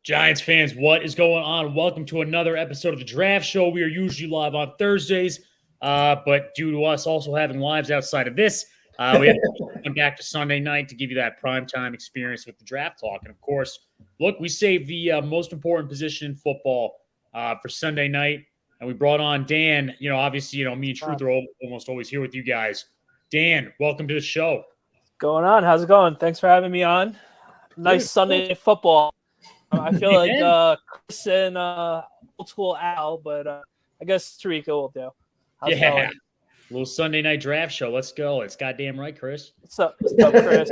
Giants fans, what is going on? Welcome to another episode of the Draft Show. We are usually live on Thursdays, but due to us also having lives outside of this, we have to come back to Sunday night to give you that primetime experience with the draft talk. And of course, look, we saved the most important position in football for Sunday night, and we brought on Dan. Obviously, me and Truth are almost always here with you guys. Dan, welcome to the show. Going on? How's it going? Thanks for having me on. Nice Sunday football. I feel like Chris and old school Al, but I guess Tariqa will do. How's it going? A little Sunday night draft show. Let's go. It's goddamn right, Chris. What's up Chris?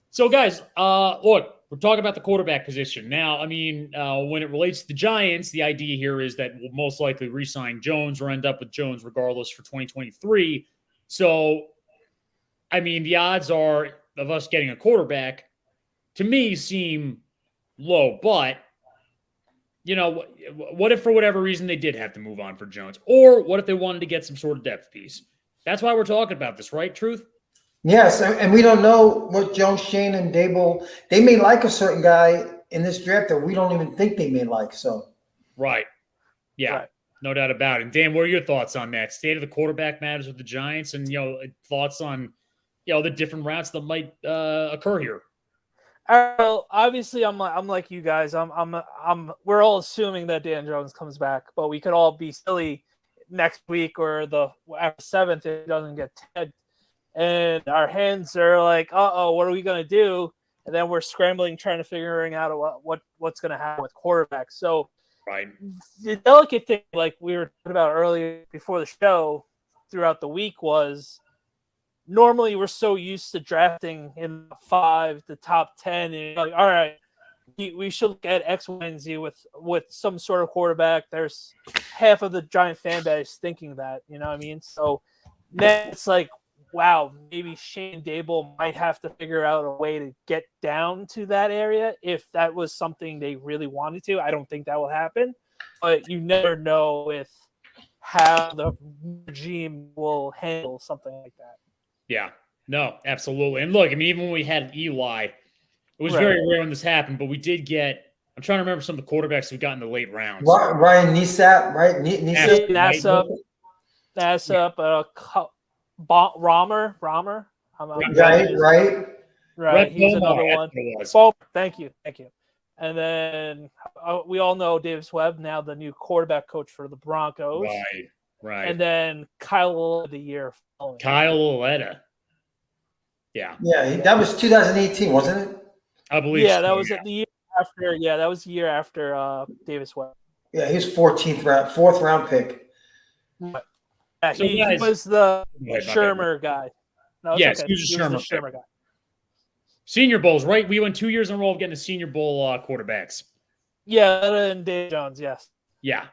So, guys, look, we're talking about the quarterback position. Now, when it relates to the Giants, the idea here is that we'll most likely re-sign Jones or end up with Jones regardless for 2023. So, the odds are of us getting a quarterback, to me, seem low, but what if for whatever reason they did have to move on for Jones, or what if they wanted to get some sort of depth piece? That's why we're talking about this, right? Truth? Yes, and we don't know what Jones, Shane, and Dable, they may like a certain guy in this draft that we don't even think they may like. So, right, yeah, right. No doubt about it. And Dan, what are your thoughts on that? State of the quarterback matters with the Giants, and thoughts on the different routes that might occur here. Well, obviously, I'm like you guys. We're all assuming that Dan Jones comes back, but we could all be silly next week or after 7th if he doesn't get Ted, and our hands are like, what are we gonna do? And then we're scrambling, trying to figuring out what's gonna happen with quarterbacks. So, right, the delicate thing, like we were talking about earlier before the show, throughout the week was. Normally, we're so used to drafting in the 5, the top 10, and you're like, all right, we should look at X, Y, and Z with some sort of quarterback. There's half of the Giant fan base thinking that, you know what I mean? So then it's like, wow, maybe Shane Dable might have to figure out a way to get down to that area if that was something they really wanted to. I don't think that will happen, but you never know with how the regime will handle something like that. Yeah, no, absolutely. And look, even when we had Eli, it was very rare when this happened, but we did get – I'm trying to remember some of the quarterbacks we got in the late rounds. Ryan Neesap, right? Nassap, Romer. Right. He's another one. Thank you. And then we all know Davis Webb, now the new quarterback coach for the Broncos. Right. And then Kyle the year following. Kyle Lauletta. Yeah. Yeah, that was 2018, wasn't it? I believe so. That was the year after. Yeah, that was the year after Davis Webb. Yeah, he was 4th round pick. Yeah, he was the Shermer guy. No, yes, okay. he was the Shermer guy. Senior Bowls, right? We went 2 years in a row of getting the Senior Bowl quarterbacks. Yeah, and Dave Jones, yes. Yeah.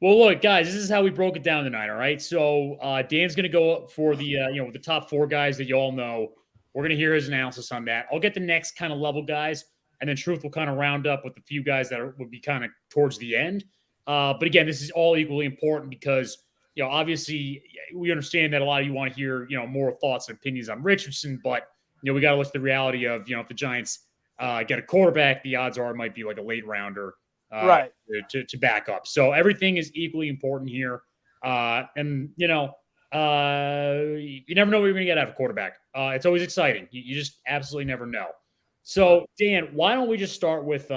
Well, look, guys, this is how we broke it down tonight, all right? So Dan's going to go for the the top 4 guys that you all know. We're going to hear his analysis on that. I'll get the next kind of level guys, and then Truth will kind of round up with a few guys that would be kind of towards the end. But again, this is all equally important because obviously we understand that a lot of you want to hear more thoughts and opinions on Richardson, but we got to look at the reality of if the Giants get a quarterback, the odds are it might be like a late rounder. Right. To back up. So everything is equally important here. And you never know what you're going to get out of a quarterback. It's always exciting. You just absolutely never know. So, Dan, why don't we just start with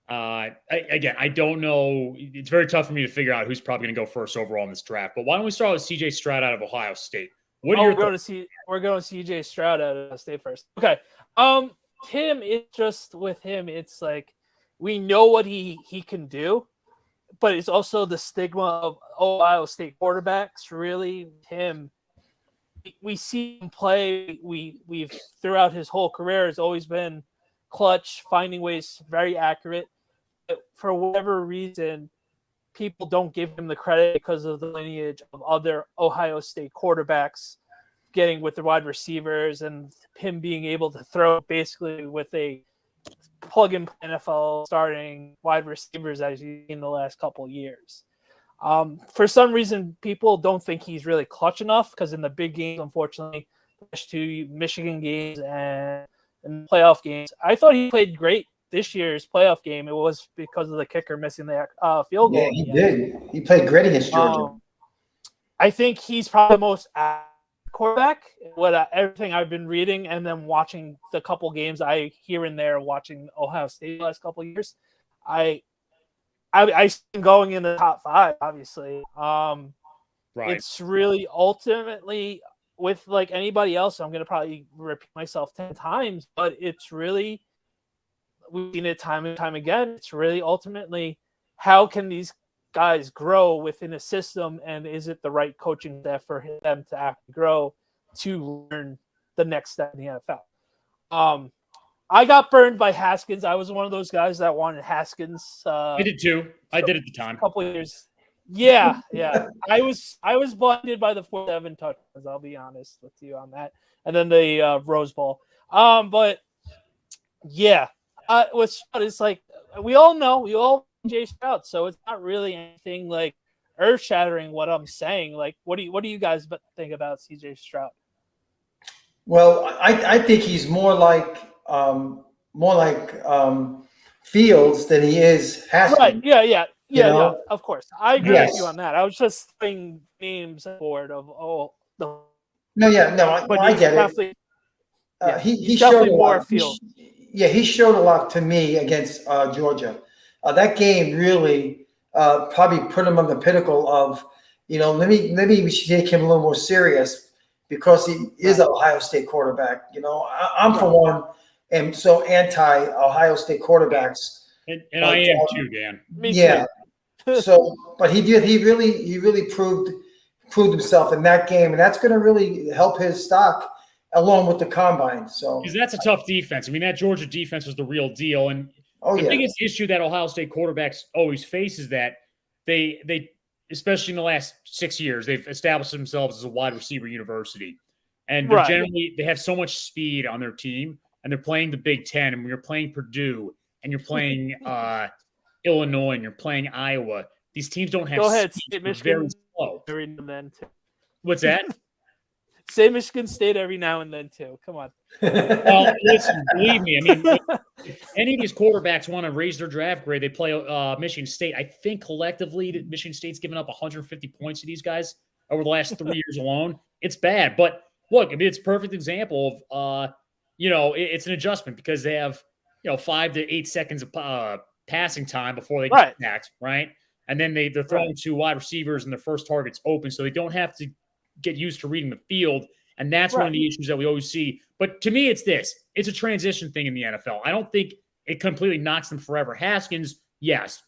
again, I don't know. It's very tough for me to figure out who's probably going to go first overall in this draft. But why don't we start with CJ Stroud out of Ohio State? We're going to CJ Stroud out of Ohio State first. Okay. With him, it's like, we know what he can do, but it's also the stigma of Ohio State quarterbacks. Really, him. We see him play. We've throughout his whole career has always been clutch, finding ways, very accurate. But for whatever reason, people don't give him the credit because of the lineage of other Ohio State quarterbacks, getting with the wide receivers and him being able to throw basically with a plug-in NFL starting wide receivers as you've seen the last couple of years. For some reason, people don't think he's really clutch enough because in the big games, unfortunately, the 2 Michigan games and in playoff games. I thought he played great this year's playoff game. It was because of the kicker missing the field goal. Yeah, he did. He played great against Georgia. I think he's probably the most quarterback. Everything I've been reading and then watching the couple games I here and there watching Ohio State the last couple of years, I see him going in the top 5. Obviously, right. It's really ultimately with like anybody else. I'm going to probably repeat myself 10 times, but it's really we've seen it time and time again. It's really ultimately how can these guys grow within a system, and is it the right coaching staff for them to actually grow to learn the next step in the NFL? I got burned by Haskins. I was one of those guys that wanted Haskins. I did too. I did at the time. A couple of years. Yeah. I was blinded by the 4-7 touchdowns. I'll be honest with you on that, and then the Rose Bowl. But yeah, it's like we all know Jay Stroud, so it's not really anything like earth-shattering what I'm saying. Like, what do you guys think about CJ Stroud? Well, I think he's more like Fields than he is Haskins. Right? Yeah. Of course, I agree with you on that. I was just throwing names forward of I get it. He showed a lot. He showed a lot to me against Georgia. That game really probably put him on the pinnacle of, maybe we should take him a little more serious because he is an Ohio State quarterback. I'm for one am so anti Ohio State quarterbacks. And I am too, Dan. Me too. So, but he really proved himself in that game, and that's going to really help his stock along with the combine. So, because that's a tough defense. I mean, that Georgia defense was the real deal, and the biggest issue that Ohio State quarterbacks always face is that they especially in the last 6 years, they've established themselves as a wide receiver university, and generally they have so much speed on their team, and they're playing the Big Ten, and when you're playing Purdue, and you're playing Illinois, and you're playing Iowa, these teams don't have. Go ahead, speed. State Michigan. Very slow. What's that? Say Michigan State every now and then too. Come on. Well, listen, believe me. I mean, if any of these quarterbacks want to raise their draft grade, they play Michigan State. I think collectively that Michigan State's given up 150 points to these guys over the last 3 years alone. It's bad, but look, I mean, it's a perfect example of it's an adjustment because they have 5 to 8 seconds of passing time before they get sacked, right? And then they're throwing to wide receivers and their first target's open, so they don't have to get used to reading the field. And that's one of the issues that we always see. But to me, it's a transition thing in the NFL. I don't think it completely knocks them forever. Haskins, yes.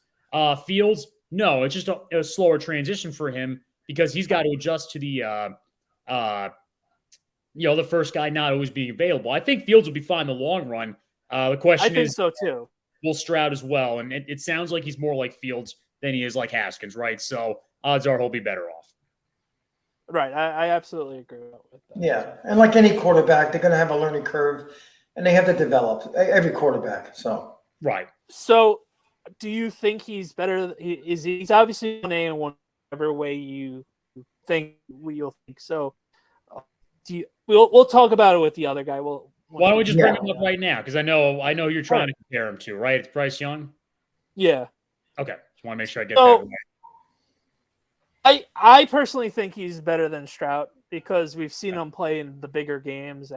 Fields, no. It's just a slower transition for him because he's got to adjust to the first guy not always being available. I think Fields will be fine in the long run. The question is, so too. Will Stroud as well? And it sounds like he's more like Fields than he is like Haskins, right? So odds are he'll be better off. Right. I absolutely agree with that. Yeah. And like any quarterback, they're going to have a learning curve and they have to develop every quarterback. So, right. So do you think he's better? He's obviously 1A in whatever way you think you'll think. So we'll talk about it with the other guy. Why don't we just bring him up right now? Because I know you're trying to compare him to, right? It's Bryce Young? Yeah. Okay. Just want to make sure I get that right. I personally think he's better than Stroud because we've seen him play in the bigger games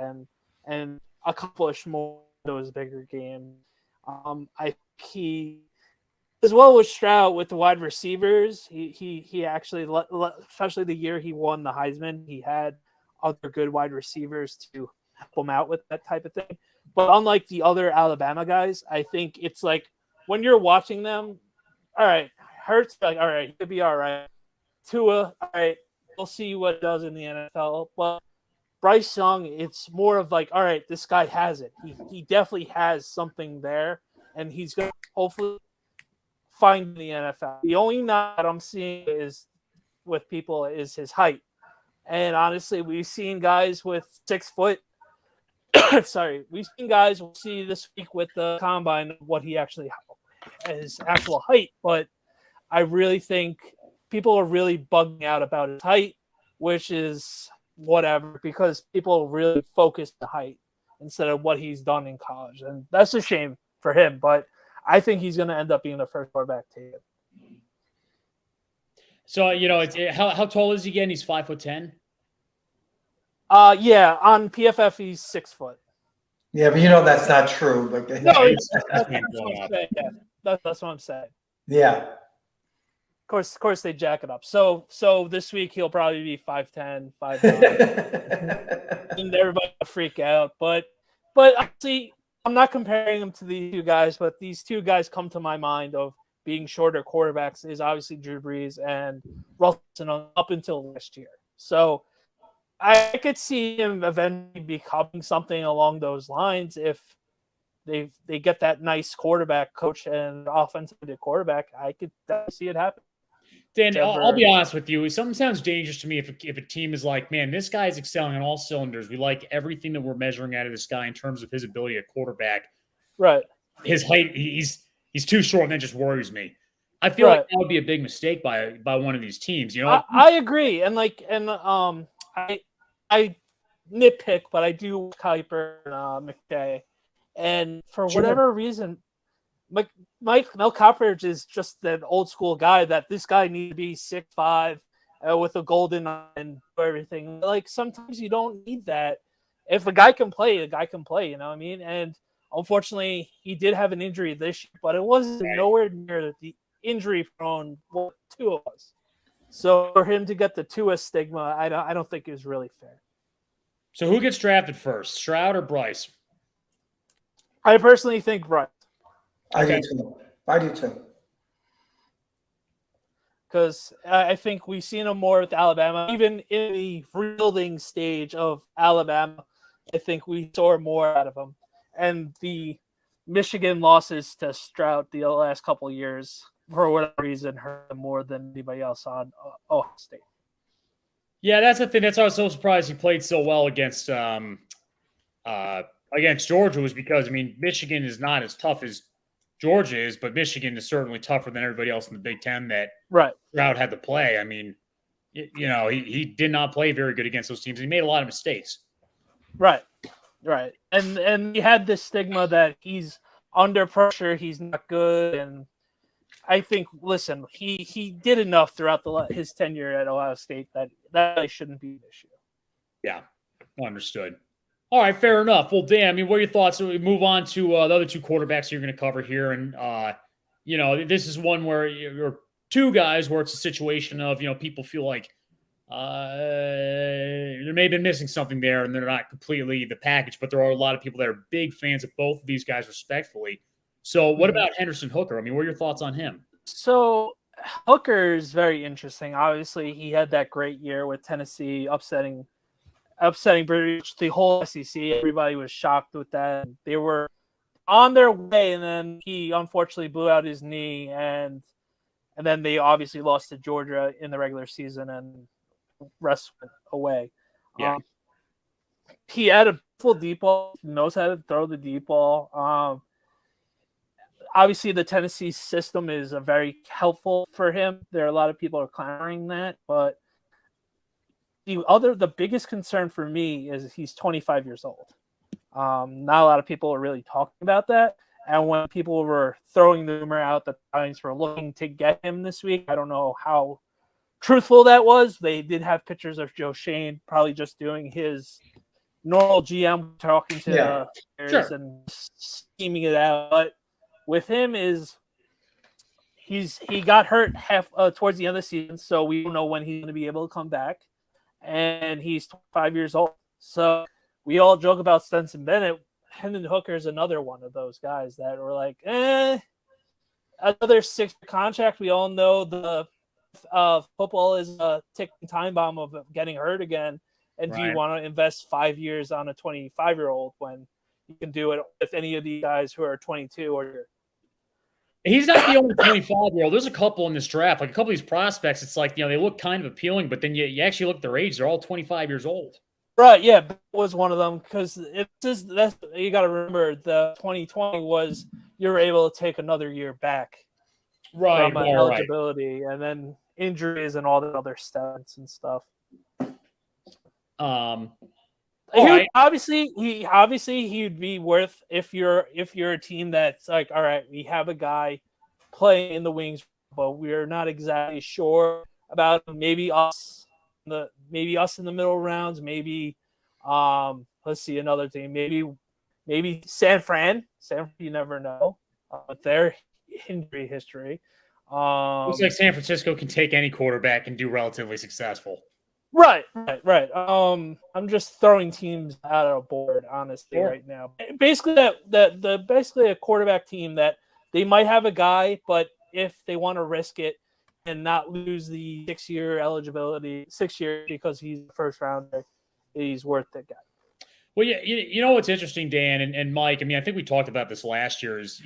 and accomplish more of those bigger games. I think he, as well with Stroud with the wide receivers, he actually, especially the year he won the Heisman, he had other good wide receivers to help him out with that type of thing. But unlike the other Alabama guys, I think it's like when you're watching them, all right, Hurts, like, all right, he could be all right. Tua, all right, we'll see what it does in the NFL. But Bryce Young, it's more of like, all right, this guy has it. He definitely has something there, and he's going to hopefully find the NFL. The only knock that I'm seeing is with people is his height. And honestly, we've seen guys with 6 foot. We've seen guys we'll see this week with the combine what he actually his actual height. But I really think people are really bugging out about his height, which is whatever because people really focus the height. instead of what he's done in college. And that's a shame for him, but I think he's going to end up being the first quarterback taken. So, how tall is he again? He's 5'10". Yeah, on PFF he's 6 foot. Yeah, but that's not true. But no, that's what I'm saying. Yeah. Of course, they jack it up. So this week he'll probably be 5'10", 5'9", and everybody will freak out. But actually, I'm not comparing them to these two guys, but these two guys come to my mind of being shorter quarterbacks is obviously Drew Brees and Russell up until last year. So I could see him eventually becoming something along those lines if they get that nice quarterback coach and offensive quarterback. I could see it happen. Dan, I'll be honest with you. Something sounds dangerous to me if a team is like, man, this guy is excelling on all cylinders. We like everything that we're measuring out of this guy in terms of his ability at quarterback. Right. His height, he's too short, and that just worries me. I feel like that would be a big mistake by one of these teams. I agree, and I nitpick, but I do Kuiper and McKee, and for whatever reason, Mel Kiper is just an old school guy that this guy needs to be 6'5" with a golden eye and everything. Like sometimes you don't need that. If a guy can play, the guy can play. You know what I mean? And unfortunately, he did have an injury this year, but it wasn't nowhere near the injury prone what Tua was. So for him to get the Tua stigma, I don't think it was really fair. So who gets drafted first, Stroud or Bryce? I personally think Bryce. I do too. Because I think we've seen him more with Alabama. Even in the rebuilding stage of Alabama, I think we saw more out of him. And the Michigan losses to Stroud the last couple of years, for whatever reason, hurt him more than anybody else on Ohio State. Yeah, that's the thing. That's why I was so surprised he played so well against Georgia, was because, Michigan is not as tough as Georgia is, but Michigan is certainly tougher than everybody else in the Big Ten that Stroud had to play. He did not play very good against those teams. He made a lot of mistakes. Right. And he had this stigma that he's under pressure, he's not good. And I think, listen, he did enough throughout his tenure at Ohio State that shouldn't be an issue. Yeah, understood. All right, fair enough. Well, Dan, what are your thoughts? So we move on to the other two quarterbacks you're going to cover here. And, this is one where you're two guys where it's a situation of, people feel like they may have been missing something there and they're not completely the package, but there are a lot of people that are big fans of both of these guys respectfully. So what about Henderson Hooker? what are your thoughts on him? So Hooker is very interesting. Obviously, he had that great year with Tennessee upsetting the whole SEC. Everybody was shocked with that. They were on their way, and then he unfortunately blew out his knee, and then they obviously lost to Georgia in the regular season, and rest went away. Yeah. He had a full deep ball. He knows how to throw the deep ball. Obviously, the Tennessee system is very helpful for him. There are a lot of people are clamoring that, but the biggest concern for me is he's 25 years old. Not a lot of people are really talking about that. And when people were throwing the rumor out that the Giants were looking to get him this week, I don't know how truthful that was. They did have pictures of Joe Shane probably just doing his normal GM talking to the players and scheming it out. But with him he got hurt towards the end of the season, so we don't know when he's going to be able to come back. And he's 25 years old. So we all joke about Stenson Bennett. Henderson Hooker is another one of those guys that were like, another 6-year contract. We all know the football is a ticking time bomb of getting hurt again. And do you want to invest 5 years on a 25-year-old when you can do it with any of these guys who are 22 or He's not the only 25-year-old. There's a couple in this draft. Like a couple of these prospects, it's like, they look kind of appealing, but then you actually look at their age, they're all 25 years old. Right, yeah, Bennett was one of them because you got to remember the 2020 was you were able to take another year back from eligibility and then injuries and all the other stats and stuff. Obviously he'd be worth if you're a team that's like, all right, we have a guy playing in the wings, but we're not exactly sure about him. Maybe us in the middle rounds. Maybe let's see another team. Maybe San Fran. You never know with their injury history. Looks like San Francisco can take any quarterback and do relatively successful. Right. I'm just throwing teams out of a board, honestly, right now. Basically, basically a quarterback team that they might have a guy, but if they want to risk it and not lose the 6 year eligibility, 6 years because he's the first rounder, he's worth the guy. Well, yeah, you know what's interesting, Dan and Mike. I mean, I think we talked about this last year. Is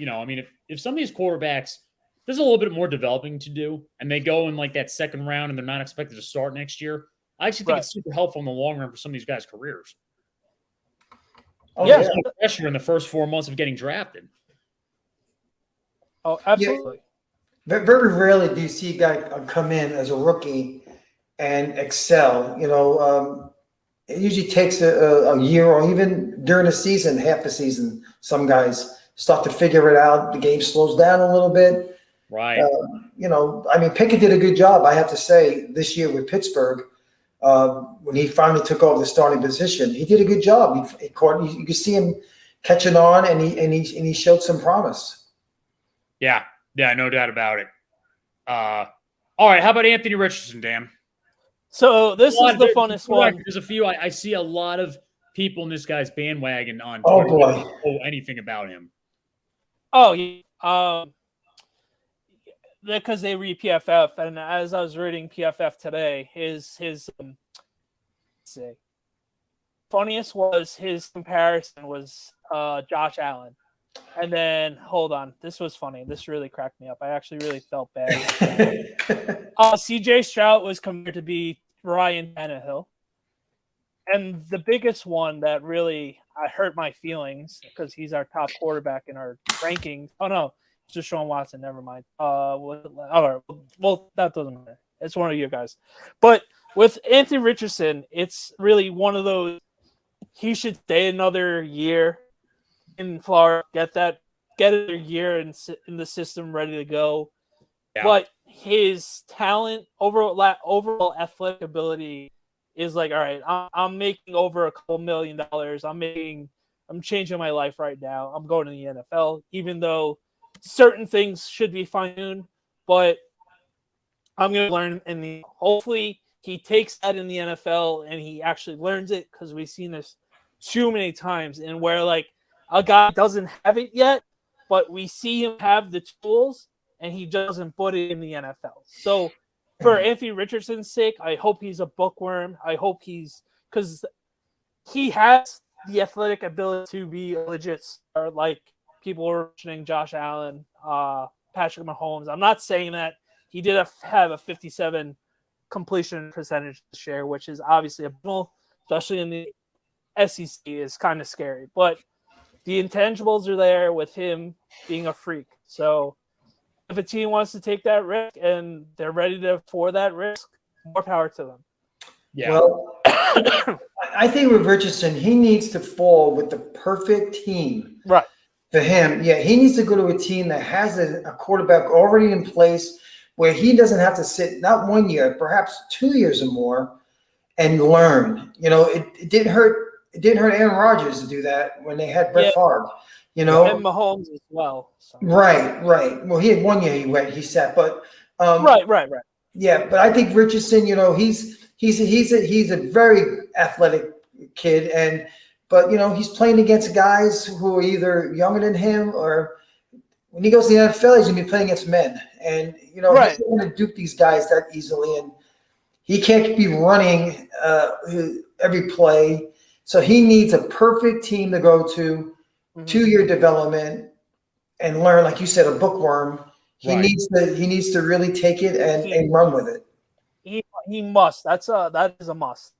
if some of these quarterbacks, there's a little bit more developing to do, and they go in like that second round, and they're not expected to start next year. I actually think it's super helpful in the long run for some of these guys' careers. There's no pressure in the first 4 months of getting drafted. Oh, absolutely. Yeah. Very rarely do you see a guy come in as a rookie and excel. It usually takes a year or even during a season, half a season, some guys start to figure it out. The game slows down a little bit. Right. Pickett did a good job, I have to say, this year with Pittsburgh. When he finally took over the starting position, he did a good job. You could see him catching on, and he showed some promise. Yeah, no doubt about it. All right, how about Anthony Richardson, Dan? So this is the funnest one. There's a few. I see a lot of people in this guy's bandwagon on Twitter. Oh boy, don't know anything about him. Oh, because they read PFF, and as I was reading PFF today, his funniest was his comparison was Josh Allen, and then hold on, this was funny. This really cracked me up. I actually really felt bad. CJ Stroud was compared to be Ryan Tannehill, and the biggest one that really hurt my feelings because he's our top quarterback in our rankings. Oh no. Just Deshaun Watson, never mind. All right. Well, that doesn't matter. It's one of you guys. But with Anthony Richardson, it's really one of those. He should stay another year in Florida, get another year in the system ready to go. Yeah. But his talent, overall athletic ability, is like, all right. I'm making over a couple $1 million. I'm changing my life right now. I'm going to the NFL, even though certain things should be fine-tuned, but I'm going to learn hopefully he takes that in the NFL and he actually learns it, because we've seen this too many times and where like a guy doesn't have it yet, but we see him have the tools and he doesn't put it in the NFL. So for Anthony Richardson's sake, I hope he's a bookworm. I hope because he has the athletic ability to be a legit star, like people were mentioning Josh Allen, Patrick Mahomes. I'm not saying that he did have a 57 completion percentage this year, which is obviously abnormal, especially in the SEC, is kind of scary. But the intangibles are there with him being a freak. So if a team wants to take that risk and they're ready for that risk, more power to them. Yeah. Well, I think with Richardson, he needs to fall with the perfect team. Right. For him, he needs to go to a team that has a quarterback already in place where he doesn't have to sit not 1 year, perhaps 2 years or more, and learn. It didn't hurt. It didn't hurt Aaron Rodgers to do that when they had Brett Favre. And Mahomes as well. So. Right. Well, he had 1 year he sat, but right. Yeah, but I think Richardson, he's a very athletic kid, but he's playing against guys who are either younger than him, or when he goes to the NFL, he's gonna be playing against men. And he's not gonna duke these guys that easily, and he can't be running every play. So he needs a perfect team to go to, 2 year development, and learn, like you said, a bookworm. He needs to really take it and run with it. He must. That is a must.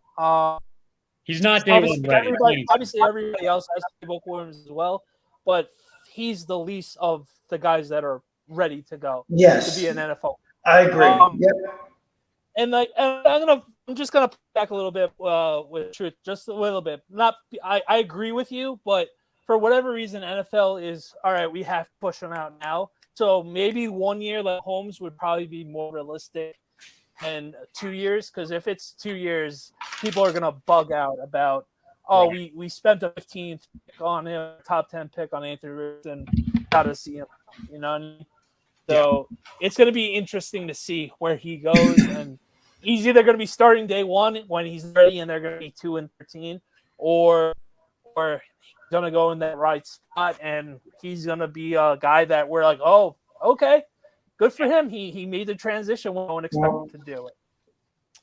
He's not day one ready. Obviously, everybody else has bookworms as well, but he's the least of the guys that are ready to go. Yes, to be an NFL. I agree. And I'm gonna I'm just gonna push back a little bit with truth, just a little bit. I agree with you, but for whatever reason, NFL is all right. We have to push them out now. So maybe 1 year like Holmes would probably be more realistic than 2 years. Because if it's 2 years, people are gonna bug out about, we spent a 15th pick on him, top 10 pick on Anthony Richardson, got to see him. You know what I mean? So it's gonna be interesting to see where he goes, and he's either gonna be starting day one when he's ready, and they're gonna be 2-13, or he's gonna go in that right spot, and he's gonna be a guy that we're like, oh, okay, good for him. He made the transition when no one expected him to do it.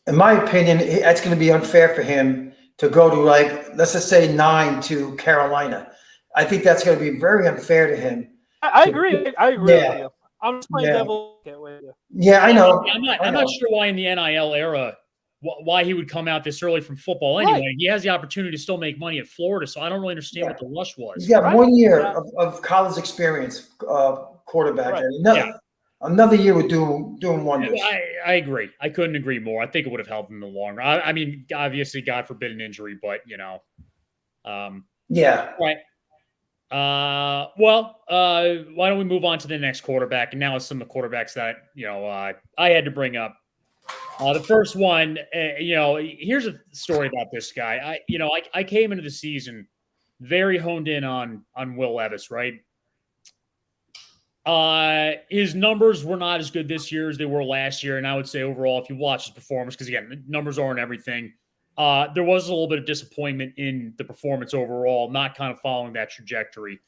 In my opinion, that's going to be unfair for him to go to, like, let's just say 9 to Carolina. I think that's going to be very unfair to him. I agree. I agree with you. I'm just playing devil with you. Yeah, I know. I'm not sure why in the NIL era why he would come out this early from football anyway. Right. He has the opportunity to still make money at Florida, so I don't really understand what the rush was. He's got 1 year of college experience, quarterback. Right. Another year with doing wonders. I agree. I couldn't agree more. I think it would have helped in the long run. I mean, obviously, God forbid an injury, but, yeah. Right. Why don't we move on to the next quarterback? And now it's some of the quarterbacks that, I had to bring up. The first one, here's a story about this guy. I came into the season very honed in on Will Levis, right? His numbers were not as good this year as they were last year. And I would say overall, if you watch his performance, because again, the numbers aren't everything. There was a little bit of disappointment in the performance overall, not kind of following that trajectory.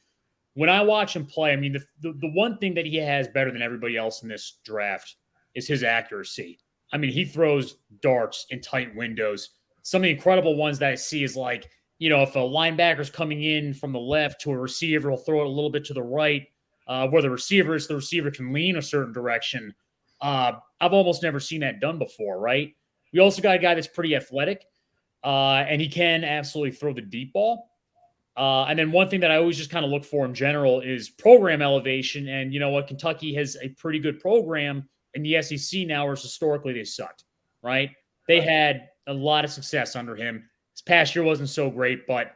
When I watch him play, I mean, the one thing that he has better than everybody else in this draft is his accuracy. I mean, he throws darts in tight windows. Some of the incredible ones that I see is like, if a linebacker's coming in from the left to a receiver, he'll throw it a little bit to the right. Where the receiver can lean a certain direction. I've almost never seen that done before, right? We also got a guy that's pretty athletic, and he can absolutely throw the deep ball. And then one thing that I always just kind of look for in general is program elevation. And you know what? Kentucky has a pretty good program in the SEC now, whereas historically they sucked, right? They had a lot of success under him. This past year wasn't so great, but,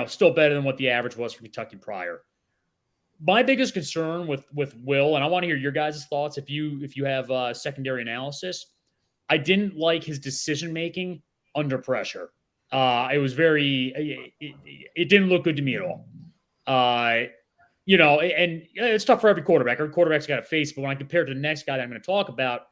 still better than what the average was for Kentucky prior. My biggest concern with Will, and I want to hear your guys' thoughts if you have secondary analysis, I didn't like his decision-making under pressure. It was it didn't look good to me at all. And it's tough for every quarterback. Every quarterback's got a face, but when I compare it to the next guy that I'm going to talk about,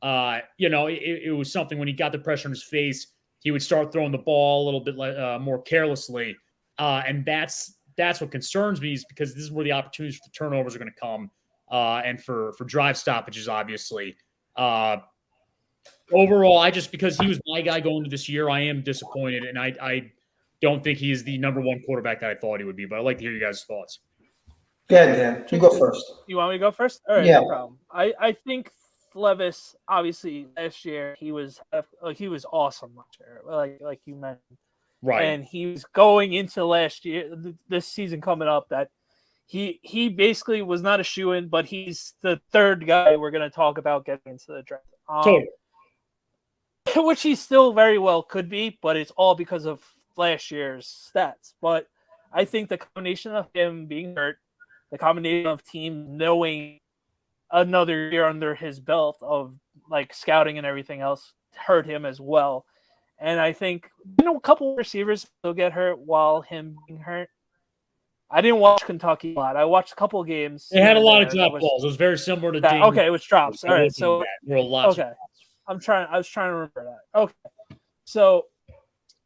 it was something when he got the pressure in his face, he would start throwing the ball a little bit more carelessly. And that's what concerns me, is because this is where the opportunities for turnovers are going to come, and for drive stoppages, obviously. Overall, because he was my guy going into this year, I am disappointed, and I don't think he is the number one quarterback that I thought he would be, but I'd like to hear you guys' thoughts. Yeah, Dan, you go first. You want me to go first? All right, no problem. I think Levis, obviously, last year, he was awesome last year, like you mentioned. Right. And he was going into last year, this season coming up, that he basically was not a shoo-in, but he's the third guy we're going to talk about getting into the draft. Which he still very well could be, but it's all because of last year's stats. But I think the combination of him being hurt, the combination of team knowing another year under his belt of like scouting and everything else hurt him as well. And I think, a couple of receivers will get hurt while him being hurt. I didn't watch Kentucky a lot. I watched a couple of games. They had a lot of drop balls. It was very similar to Duggan. Okay, it was drops. All right, so there were lots. Okay, I was trying to remember that. Okay, so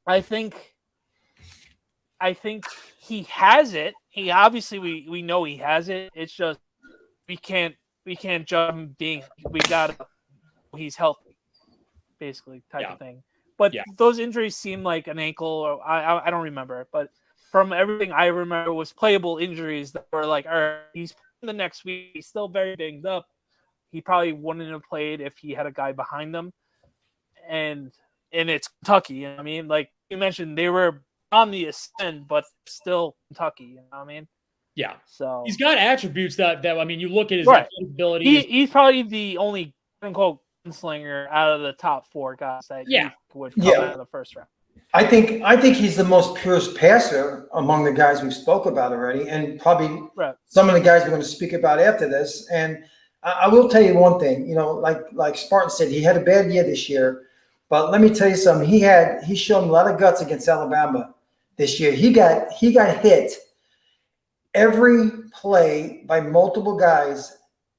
I think he has it. He obviously we know he has it. It's just we can't judge him he's healthy, basically type of thing. But those injuries seem like an ankle, or I don't remember. But from everything I remember, was playable injuries that were like, all right, he's playing the next week. He's still very banged up. He probably wouldn't have played if he had a guy behind him. And it's Kentucky. You know what I mean? Like you mentioned, they were on the ascend, but still Kentucky. You know what I mean? Yeah. So he's got attributes that I mean, you look at his right. ability. He's probably the only quote unquote gunslinger out of the top 4 guys that would come out of the first round. I think he's the most purest passer among the guys we spoke about already, and probably some of the guys we're going to speak about after this. And I will tell you one thing, like Spartan said, he had a bad year this year, but let me tell you something. He's shown a lot of guts against Alabama this year. He got hit every play by multiple guys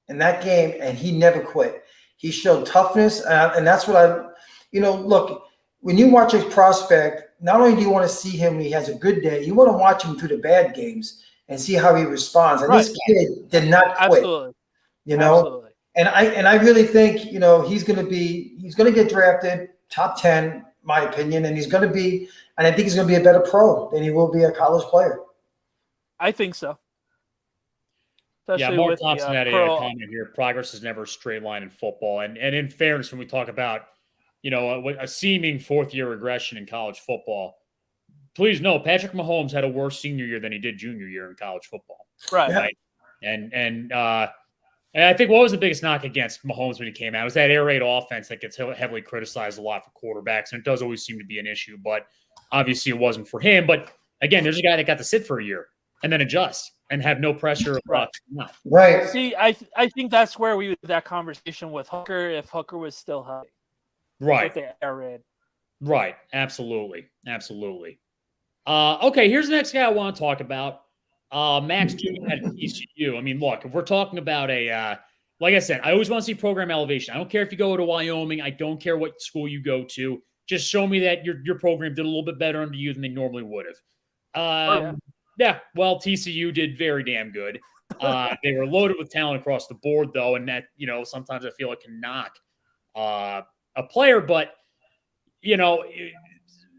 in that game, and he never quit. He showed toughness, and that's what look, when you watch a prospect, not only do you want to see him when he has a good day, you want to watch him through the bad games and see how he responds. And this kid did not quit. Absolutely. Absolutely. And I really think, he's going to get drafted top 10, my opinion, and I think he's going to be a better pro than he will be a college player. I think so. Especially Mark Thompson had a comment here. Progress is never a straight line in football. And in fairness, when we talk about, a seeming fourth-year regression in college football, please know Patrick Mahomes had a worse senior year than he did junior year in college football. Right. And I think what was the biggest knock against Mahomes when he came out was that air raid offense that gets heavily criticized a lot for quarterbacks, and it does always seem to be an issue. But obviously, it wasn't for him. But again, there's a guy that got to sit for a year and then adjust and have no pressure. Right. See, I think that's where we would have that conversation with Hooker if Hooker was still healthy. Right. With the air raid. Right. Absolutely. Okay, here's the next guy I want to talk about. Max Duggan at TCU. I mean, look, if we're talking about like I said, I always want to see program elevation. I don't care if you go to Wyoming. I don't care what school you go to. Just show me that your program did a little bit better under you than they normally would have. Well, TCU did very damn good. They were loaded with talent across the board, though, and that, sometimes I feel it can knock a player. But,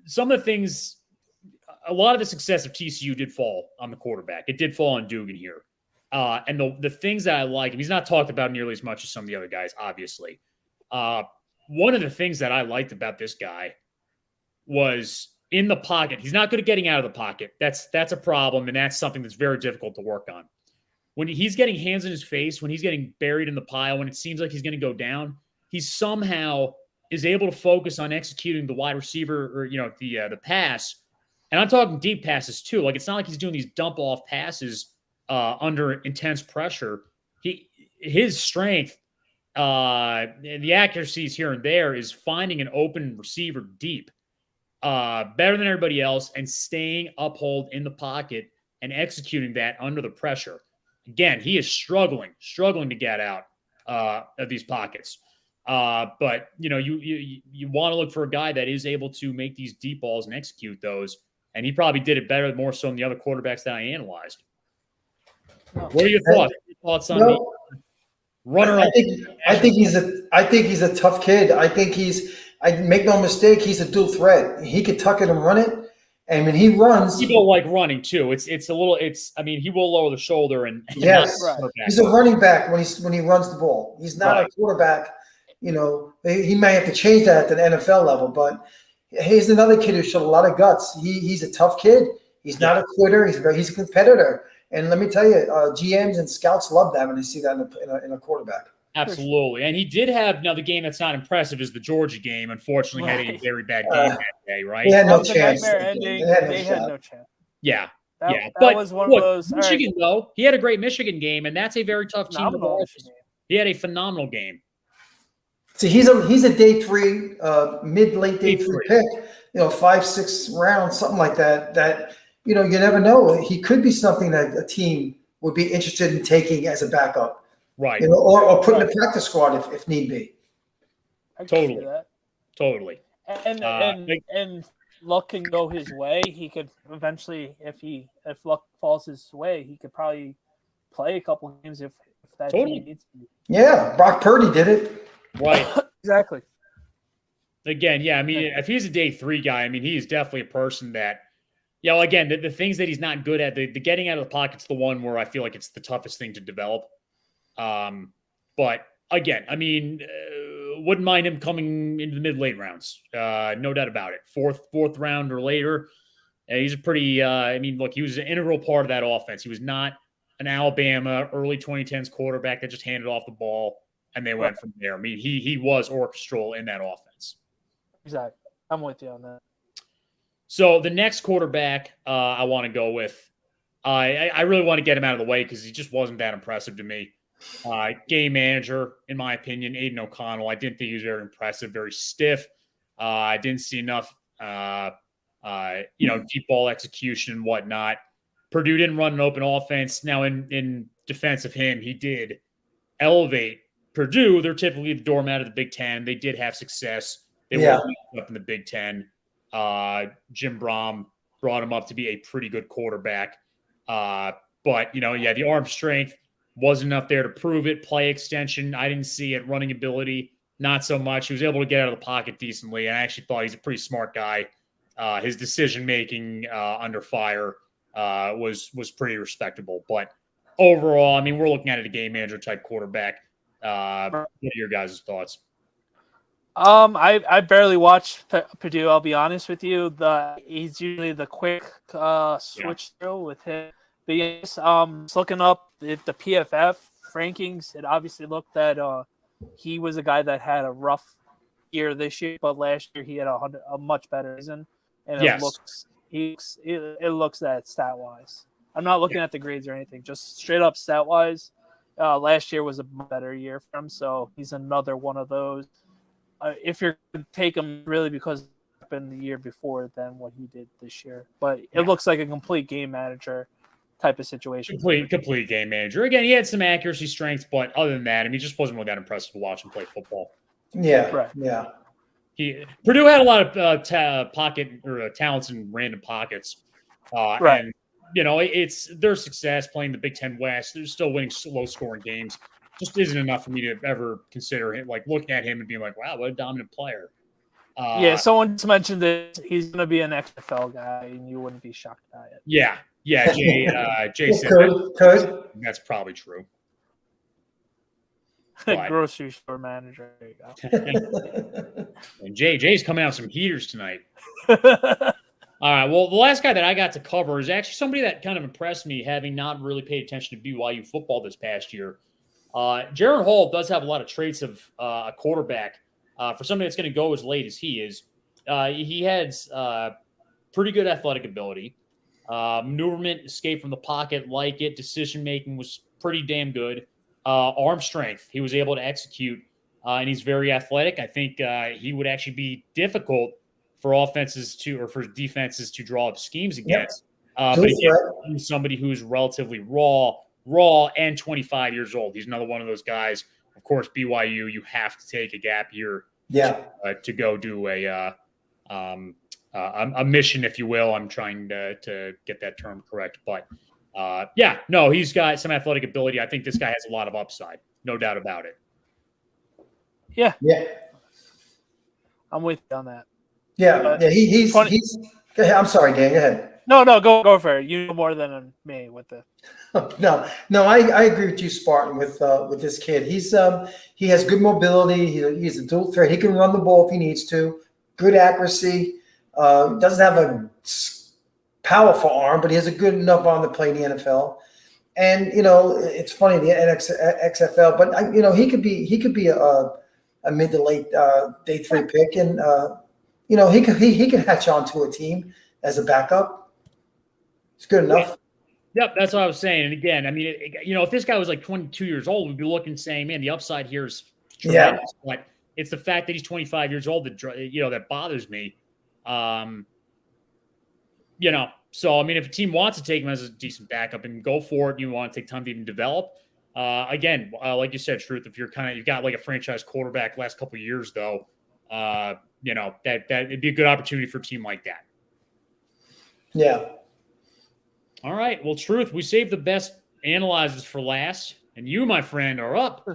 some of the things, a lot of the success of TCU did fall on the quarterback. It did fall on Duggan here. And the things that I like, and he's not talked about nearly as much as some of the other guys, obviously. One of the things that I liked about this guy was in the pocket. He's not good at getting out of the pocket. That's a problem, and that's something that's very difficult to work on. When he's getting hands in his face, when he's getting buried in the pile, when it seems like he's going to go down, he somehow is able to focus on executing the wide receiver or, the pass. And I'm talking deep passes too. Like, it's not like he's doing these dump off passes under intense pressure. His strength and the accuracies here and there is finding an open receiver deep better than everybody else and staying uphold in the pocket and executing that under the pressure. Again, he is struggling to get out of these pockets. But you want to look for a guy that is able to make these deep balls and execute those. And he probably did it better, more so than the other quarterbacks that I analyzed. What are your thoughts? On the runner? I think he's a tough kid. I make no mistake, he's a dual threat. He could tuck it and run it. And when he runs, people like running too. He will lower the shoulder and yes, he's a running back when he runs the ball. He's not a quarterback. He may have to change that at the NFL level, but he's another kid who showed a lot of guts. He's a tough kid. He's not a quitter. He's a competitor. And let me tell you, GMs and scouts love that when they see that in a quarterback. Absolutely. And he did have, now the game that's not impressive is the Georgia game. Unfortunately, had a very bad game that day, right? They had no chance. They had no chance. Yeah. That but was one of those. Michigan, though, he had a great Michigan game, and that's a very tough team to watch. He had a phenomenal game. See, he's a day 3, late day 3 pick, 5-6 rounds, something like that. That, you never know. He could be something that a team would be interested in taking as a backup. Right. Or put in the practice squad if need be. Totally. And luck can go his way. He could eventually, if luck falls his way, he could probably play a couple of games if that team needs to. Yeah, Brock Purdy did it. Right. Exactly. Again, yeah, I mean, if he's a day 3 guy, I mean, he is definitely a person that, again, the things that he's not good at, the getting out of the pocket's the one where I feel like it's the toughest thing to develop. But again, I mean, wouldn't mind him coming into the mid-late rounds. No doubt about it. Fourth round or later. He's a pretty, look, he was an integral part of that offense. He was not an Alabama early 2010s quarterback that just handed off the ball and they went from there. I mean, he was orchestral in that offense. Exactly. I'm with you on that. So the next quarterback I want to go with, I really want to get him out of the way because he just wasn't that impressive to me. Game manager, in my opinion, Aidan O'Connell. I didn't think he was very impressive, very stiff. I didn't see enough, deep ball execution and whatnot. Purdue didn't run an open offense. Now, in defense of him, he did elevate Purdue. They're typically the doormat of the Big Ten. They did have success. They were up in the Big Ten. Jim Brom brought him up to be a pretty good quarterback. But, the arm strength wasn't enough there to prove it. Play extension, I didn't see it. Running ability, not so much. He was able to get out of the pocket decently, and I actually thought he's a pretty smart guy. His decision-making under fire was pretty respectable. But overall, I mean, we're looking at it a game manager-type quarterback. What are your guys' thoughts? I barely watch Purdue. I'll be honest with you. He's usually the quick switch through with him. But yes, looking up the PFF rankings, it obviously looked that he was a guy that had a rough year this year, but last year he had a much better season, and it looks that stat wise. I'm not looking at the grades or anything, just straight up stat wise. Last year was a better year for him, so he's another one of those. If you're going to take him really because it's been the year before than what he did this year. But it looks like a complete game manager type of situation. Complete game manager. Again, he had some accuracy strengths, but other than that, I mean, he just wasn't really that impressive to watch him play football. Yeah, right. Yeah. Purdue had a lot of pocket or talents in random pockets. Right. And, it's their success playing the Big Ten West. They're still winning low-scoring games. Just isn't enough for me to ever consider him, like looking at him and being like, wow, what a dominant player. Someone just mentioned that he's going to be an XFL guy, and you wouldn't be shocked by it. Yeah, Jay said that's probably true. Grocery store manager. There you go. And Jay's coming out some heaters tonight. All right, well, the last guy that I got to cover is actually somebody that kind of impressed me, having not really paid attention to BYU football this past year. Jaren Hall does have a lot of traits of a quarterback. For somebody that's going to go as late as he is, he has pretty good athletic ability. Maneuverment, escape from the pocket, like it. Decision-making was pretty damn good. Arm strength, he was able to execute, and he's very athletic. I think he would actually be difficult for defenses to draw up schemes against. But again, he's somebody who's relatively raw and 25 years old. He's another one of those guys. Of course, BYU, you have to take a gap year to go do a mission, if you will. I'm trying to get that term correct. But, he's got some athletic ability. I think this guy has a lot of upside. No doubt about it. Yeah. I'm with you on that. He's go ahead. I'm sorry, Dan. Go ahead. No, go for it. You know more than me with the. No, I agree with you, Spartan. With this kid, he has good mobility. He's a dual threat. He can run the ball if he needs to. Good accuracy. Doesn't have a powerful arm, but he has a good enough arm to play in the NFL. And it's funny the XFL, but he could be a mid to late day 3 pick, and he can hatch onto a team as a backup. It's good enough. Yep, that's what I was saying. And again, I mean, if this guy was like 22 years old, we'd be looking saying, man, the upside here is tremendous. But it's the fact that he's 25 years old that bothers me. So I mean, if a team wants to take him as a decent backup and go for it, you want to take time to even develop. Again, like you said, Truth, if you've got like a franchise quarterback last couple of years, though, that it'd be a good opportunity for a team like that. Yeah. All right. Well, Truth, we saved the best analyzers for last, and you, my friend, are up.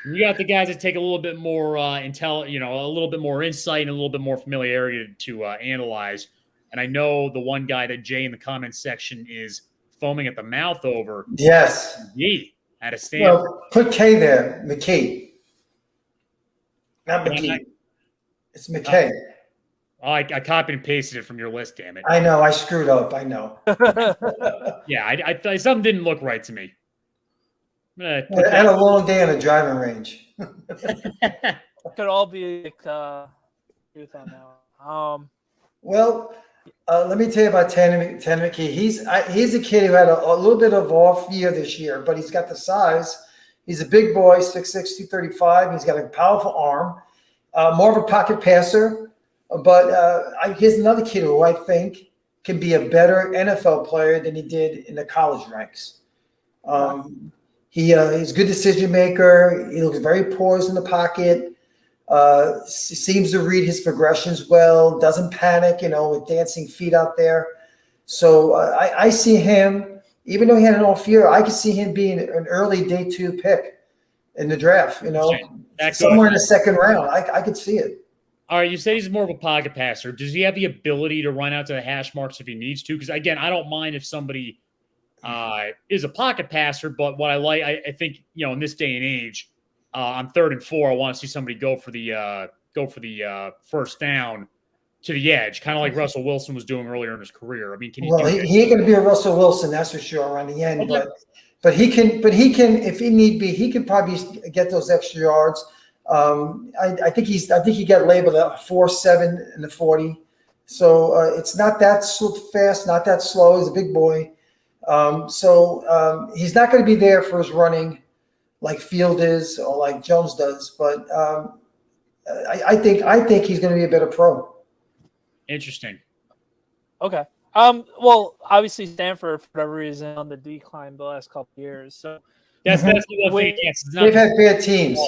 You got the guys that take a little bit more a little bit more insight and a little bit more familiarity to analyze. And I know the one guy that Jay in the comments section is foaming at the mouth over. Yes. McKee out of Stanford. Well, put K there, McKee. Not McKee. It's McKay. I copied and pasted it from your list, damn it. I know. I screwed up. I know. Yeah, I something didn't look right to me. And a long day on a driving range. Could all be truth on that. Well, let me tell you about Tanner McKee. He's a kid who had a little bit of off year this year, but he's got the size. He's a big boy, 6'6", 235. He's got a powerful arm, more of a pocket passer. But here's another kid who I think can be a better NFL player than he did in the college ranks. He's a good decision maker. He looks very poised in the pocket. Seems to read his progressions well. Doesn't panic, with dancing feet out there. So I see him, even though he had an off year, I could see him being an early day 2 pick in the draft. Somewhere in the second round. I could see it. All right, you said he's more of a pocket passer. Does he have the ability to run out to the hash marks if he needs to? Because, again, I don't mind if somebody is a pocket passer, but what I think, in this day and age, on 3rd and 4, I want to see somebody go for the first down to the edge, kind of like Russell Wilson was doing earlier in his career. I mean, he ain't going to be a Russell Wilson, that's for sure, on the end. Okay. But he can, if he need be, he can probably get those extra yards. I think he got labeled a 4.7 in the 40. So it's not that fast, not that slow. He's a big boy. So he's not going to be there for his running like Field is or like Jones does. But I think he's going to be a better pro. Interesting. Okay. Well, obviously Stanford, for whatever reason, on the decline the last couple of years. So that's the one thing. They've had bad teams.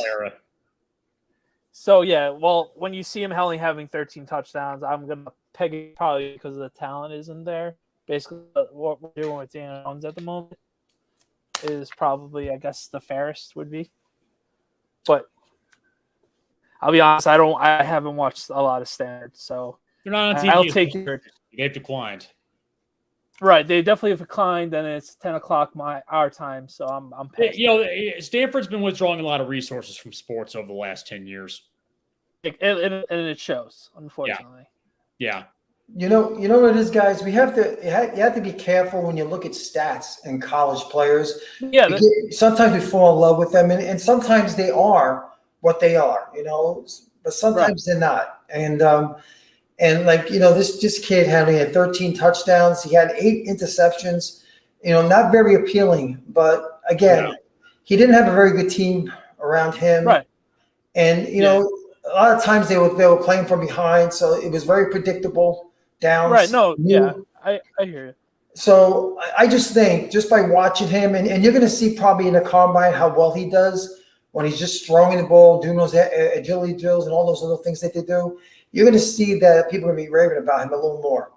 So, yeah, well, when you see him only having 13 touchdowns, I'm going to peg it probably because the talent isn't there. Basically, what we're doing with Daniel Jones at the moment is probably, I guess, the fairest would be. But I'll be honest, I haven't watched a lot of Stanford, so they're not on TV. I'll take it. They've declined. Right, they definitely have declined, and it's 10 o'clock our time, so I'm paying. Stanford's been withdrawing a lot of resources from sports over the last 10 years. And it shows, unfortunately. Yeah. You know what it is, guys? You have to be careful when you look at stats and college players. Yeah. Sometimes we fall in love with them, and sometimes they are what they are, but sometimes they're not. And like, this kid had 13 touchdowns. He had 8 interceptions, not very appealing. But again, he didn't have a very good team around him. Right. And, a lot of times they were playing from behind. So it was very predictable downs. Right. No. Yeah. I hear you. So I just think just by watching him, and you're going to see probably in the combine how well he does when he's just throwing the ball, doing those agility drills and all those little things that they do. You're going to see that people are going to be raving about him a little more.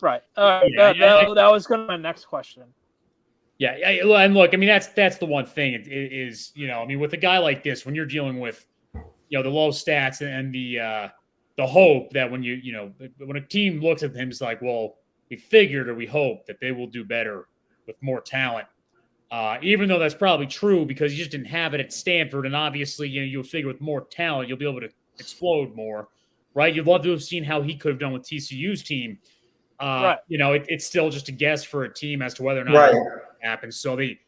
Right. That was going to be my next question. Yeah. And look, I mean, that's the one thing is, with a guy like this, when you're dealing with, the low stats and the hope that when when a team looks at him, it's like, well, we figured or we hope that they will do better with more talent. Even though that's probably true because you just didn't have it at Stanford. And obviously, you'll figure with more talent, you'll be able to explode more. Right, you'd love to have seen how he could have done with TCU's team. Right. It's still just a guess for a team as to whether or not it happens. So they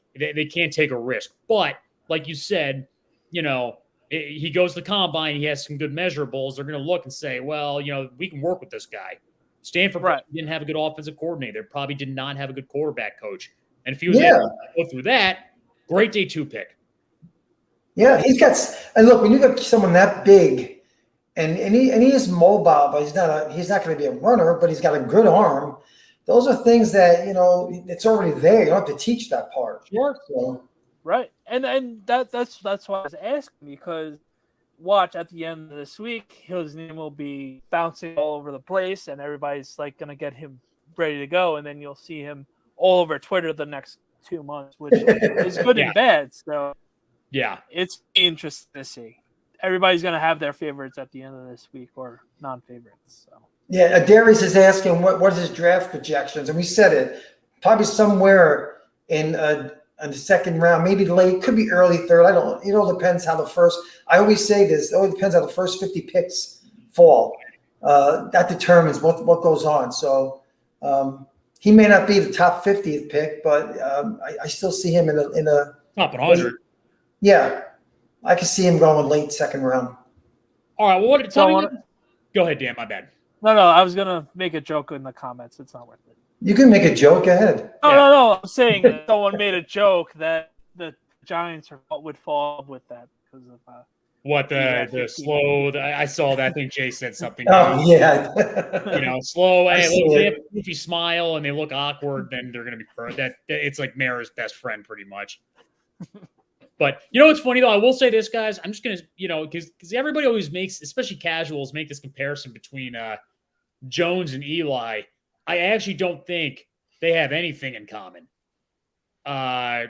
can't take a risk. But like you said, he goes to the combine. He has some good measurables. They're going to look and say, well, we can work with this guy. Stanford didn't have a good offensive coordinator. They probably did not have a good quarterback coach. And if he was able to go through that, great day 2 pick. Yeah, and look, when you got someone that big. And he is mobile, but he's not going to be a runner, but he's got a good arm. Those are things that, it's already there. You don't have to teach that part. Sure. So. Right. And that's why I was asking, because watch at the end of this week, his name will be bouncing all over the place and everybody's like going to get him ready to go. And then you'll see him all over Twitter the next 2 months, which is good and bad. So yeah, it's interesting to see. Everybody's going to have their favorites at the end of this week or non-favorites. So. Yeah, Darius is asking what is his draft projections, and we said it probably somewhere in the second round, maybe late, could be early third. I don't. It all depends how the first. I always say this. It always depends how the first 50 picks fall. That determines what goes on. So he may not be the top 50th pick, but I still see him in Top 100. Yeah, I can see him going late second round. All right. Well, go ahead, Dan. My bad. No, I was gonna make a joke in the comments. It's not worth it. You can make a joke. Go ahead. No. I'm saying someone made a joke that the Giants would fall with that because of what the slow. I saw that. I think Jay said something. Oh yeah. Slow. Hey, look, they have a goofy smile and they look awkward. Then they're gonna be that. It's like Mara's best friend, pretty much. But what's funny though? I will say this, guys. I'm just gonna, because everybody always makes, especially casuals, make this comparison between Jones and Eli. I actually don't think they have anything in common.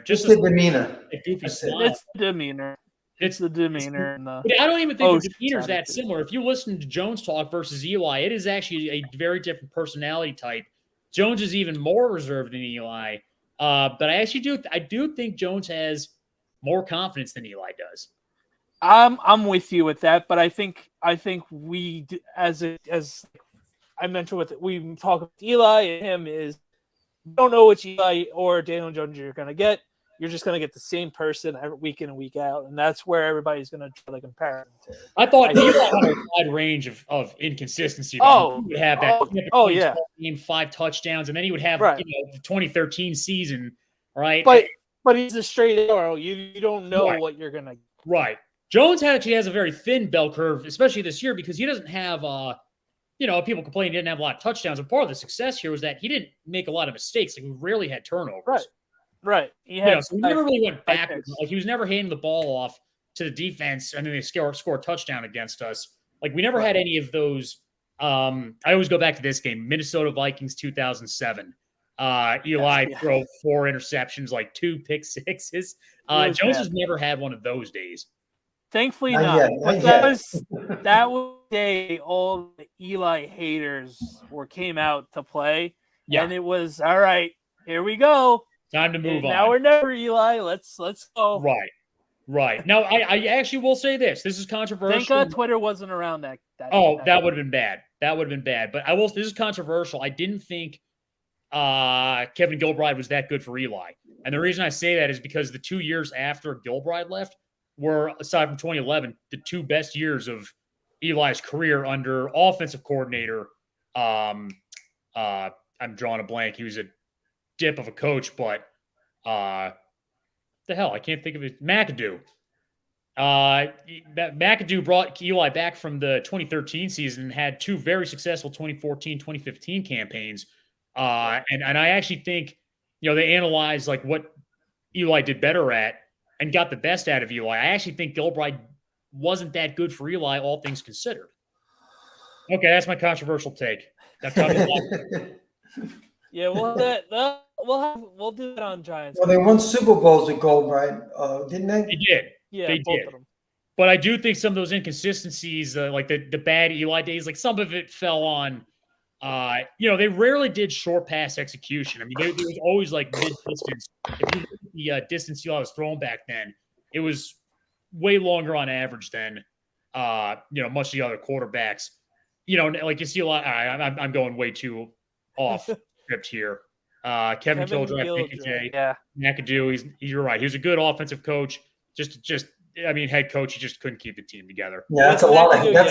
Just the demeanor. Goofy smile. It's the demeanor. It's the demeanor. But I don't even think the demeanor is that similar. If you listen to Jones talk versus Eli, it is actually a very different personality type. Jones is even more reserved than Eli. But I do think Jones has more confidence than Eli does. I'm with you with that, but I think we, as I mentioned we talk with Eli and him, is you don't know which Eli or Daniel Jones you're going to get. You're just going to get the same person every week in and week out, and that's where everybody's going to draw the comparison to. I thought Eli had a wide range of inconsistency. He would have that. 5 touchdowns, and then he would have the 2013 season, right? But he's a straight arrow. You don't know what you're going to get. Right. Jones actually has a very thin bell curve, especially this year, because he doesn't have people complain he didn't have a lot of touchdowns. And part of the success here was that he didn't make a lot of mistakes. Like, he rarely had turnovers. Right. He never really went backwards. Like, he was never handing the ball off to the defense, and then they score a touchdown against us. Like, we never had any of those. I always go back to this game, Minnesota Vikings 2007. Eli throw 4 interceptions, like 2 pick sixes. Jones has never had one of those days. Thankfully not. But that was the day all the Eli haters came out to play. Yeah. And it was, all right, here we go. Time to move on. Now or never, Eli. Let's go. Right. Now, I actually will say this. This is controversial. Thank God Twitter wasn't around that. That would have been bad. But this is controversial. I didn't think Kevin Gilbride was that good for Eli. And the reason I say that is because the 2 years after Gilbride left were, aside from 2011, the 2 best years of Eli's career under offensive coordinator. I'm drawing a blank. He was a dip of a coach, but the hell, I can't think of it. McAdoo. McAdoo brought Eli back from the 2013 season and had 2 very successful 2014-2015 campaigns. And I actually think, they analyzed like what Eli did better at and got the best out of Eli. I actually think Gilbride wasn't that good for Eli, all things considered. Okay, that's my controversial take. Yeah, we'll do that on Giants. Well, they won Super Bowls with Gilbride, didn't they? They did. Yeah, they did. Of them. But I do think some of those inconsistencies, like the bad Eli days, like some of it fell on. They rarely did short pass execution. I mean, there was always like mid-distance. If you look at the distance Eli was throwing back then, it was way longer on average than, much of the other quarterbacks. Like you see a lot. I'm going way too off script here. Kevin Gilbride, PKJ, McAdoo. You're right. He was a good offensive coach. Head coach. He just couldn't keep the team together. Yeah, that's a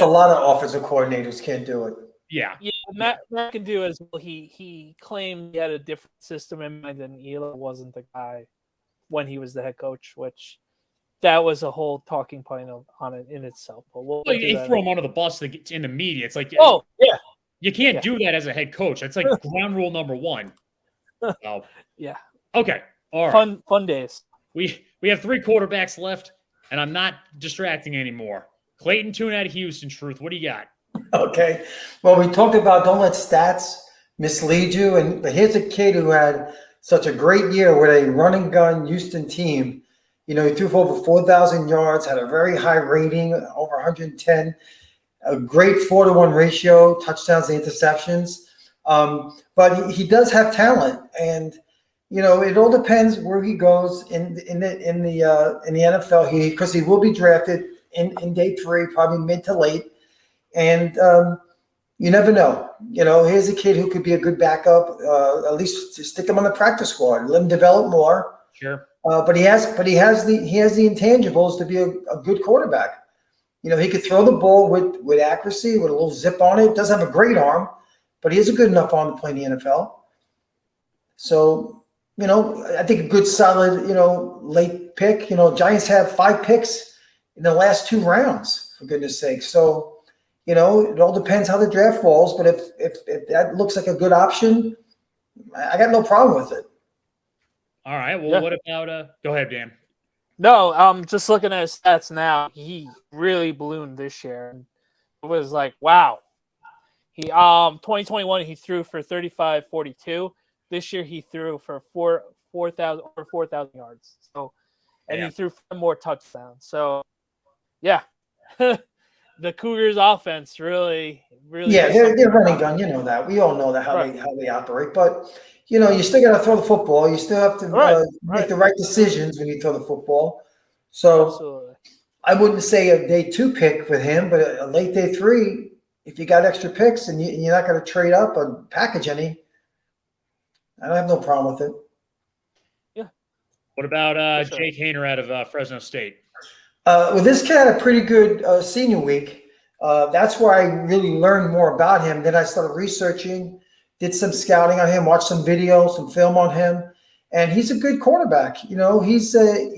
lot of offensive coordinators can't do it. Yeah, McAdoo as well. He claimed he had a different system in mind, and Eli wasn't the guy when he was the head coach, which that was a whole talking point on it in itself. But you throw him under the bus in the media. It's like, you can't do that as a head coach. That's like ground rule number 1. So, yeah. Okay. All right. Fun days. We have 3 quarterbacks left, and I'm not distracting anymore. Clayton Tune out of Houston. Truth. What do you got? Okay. Well, we talked about don't let stats mislead you. But here's a kid who had such a great year with a running gun Houston team. He threw for over 4,000 yards, had a very high rating, over 110, a great 4-to-1 ratio, touchdowns to interceptions. But he does have talent, and it all depends where he goes in the NFL. Because he will be drafted in day 3, probably mid to late. And you never know. Here's a kid who could be a good backup. At least stick him on the practice squad. Let him develop more. Sure. But he has the intangibles to be a good quarterback. He could throw the ball with accuracy, with a little zip on it. Doesn't have a great arm, but he has a good enough arm to play in the NFL. So, I think a good solid, late pick. Giants have 5 picks in the last 2 rounds, for goodness sake. So, it all depends how the draft falls. But if that looks like a good option, I got no problem with it. All right. Well, what about go ahead, Dan. No, I'm just looking at his stats now. He really ballooned this year. It was like, wow. He 2021 he threw for 35-42. This year he threw for 4,000 yards. So, and he threw 5 more touchdowns. So, yeah. The Cougars offense really. Yeah, they're running gun. You know that. We all know that how they operate. But you still got to throw the football. You still have to make the right decisions when you throw the football. So absolutely. I wouldn't say a day 2 pick with him, but a late day 3. If you got extra picks and you're not going to trade up or package any, I don't have no problem with it. Yeah. What about Jake Haener out of Fresno State? Well, this kid had a pretty good senior week. That's where I really learned more about him. Then I started researching, did some scouting on him, watched some video, some film on him, and he's a good quarterback. He's a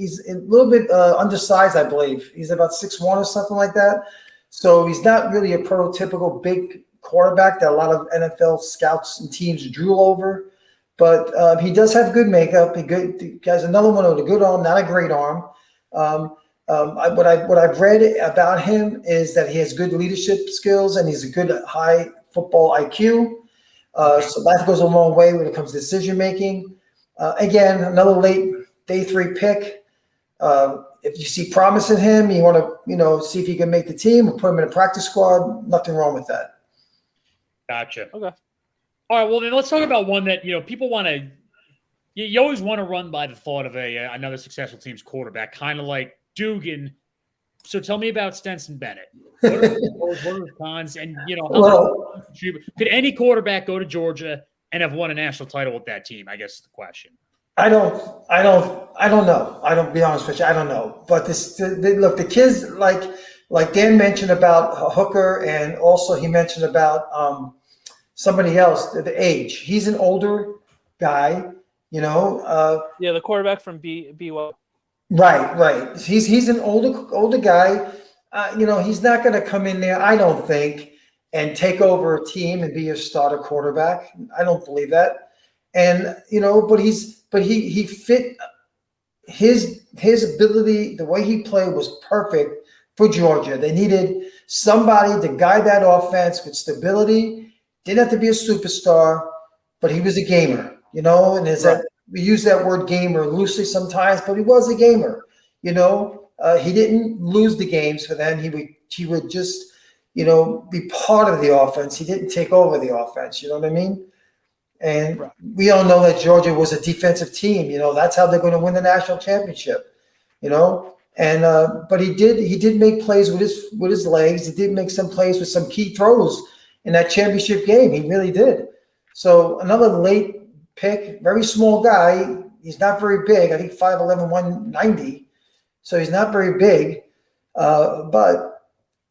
little bit undersized, I believe. He's about 6'1" or something like that. So he's not really a prototypical big quarterback that a lot of NFL scouts and teams drool over. But he does have good makeup. He has another one with a good arm, not a great arm. What I've read about him is that he has good leadership skills and he's a good high football IQ. So that goes a long way when it comes to decision making. Again, another late day 3 pick. If you see promise in him, you want to see if he can make the team or put him in a practice squad. Nothing wrong with that. Gotcha. Okay. All right. Well, then let's talk about one that people want to. You always want to run by the thought of another successful team's quarterback, kind of like Duggan. So tell me about Stenson Bennett. What are the cons? And could any quarterback go to Georgia and have won a national title with that team? I guess is the question. I don't know. I don't be honest with you. I don't know. But look, the kids like Dan mentioned about Hooker, and also he mentioned about somebody else. The age. He's an older guy. The quarterback from BYU. Right. He's an older guy. He's not going to come in there, I don't think, and take over a team and be a starter quarterback. I don't believe that. And but he fit his ability. The way he played was perfect for Georgia. They needed somebody to guide that offense with stability. Didn't have to be a superstar, but he was a gamer. And we use that word gamer loosely sometimes, but he was a gamer. He didn't lose the games for them. He would just, be part of the offense. He didn't take over the offense. You know what I mean? And we all know that Georgia was a defensive team. That's how they're going to win the national championship. And but he did make plays with his legs. He did make some plays with some key throws in that championship game. He really did. So another late pick, very small guy. He's not very big. I think 5'11", 190. So he's not very big. But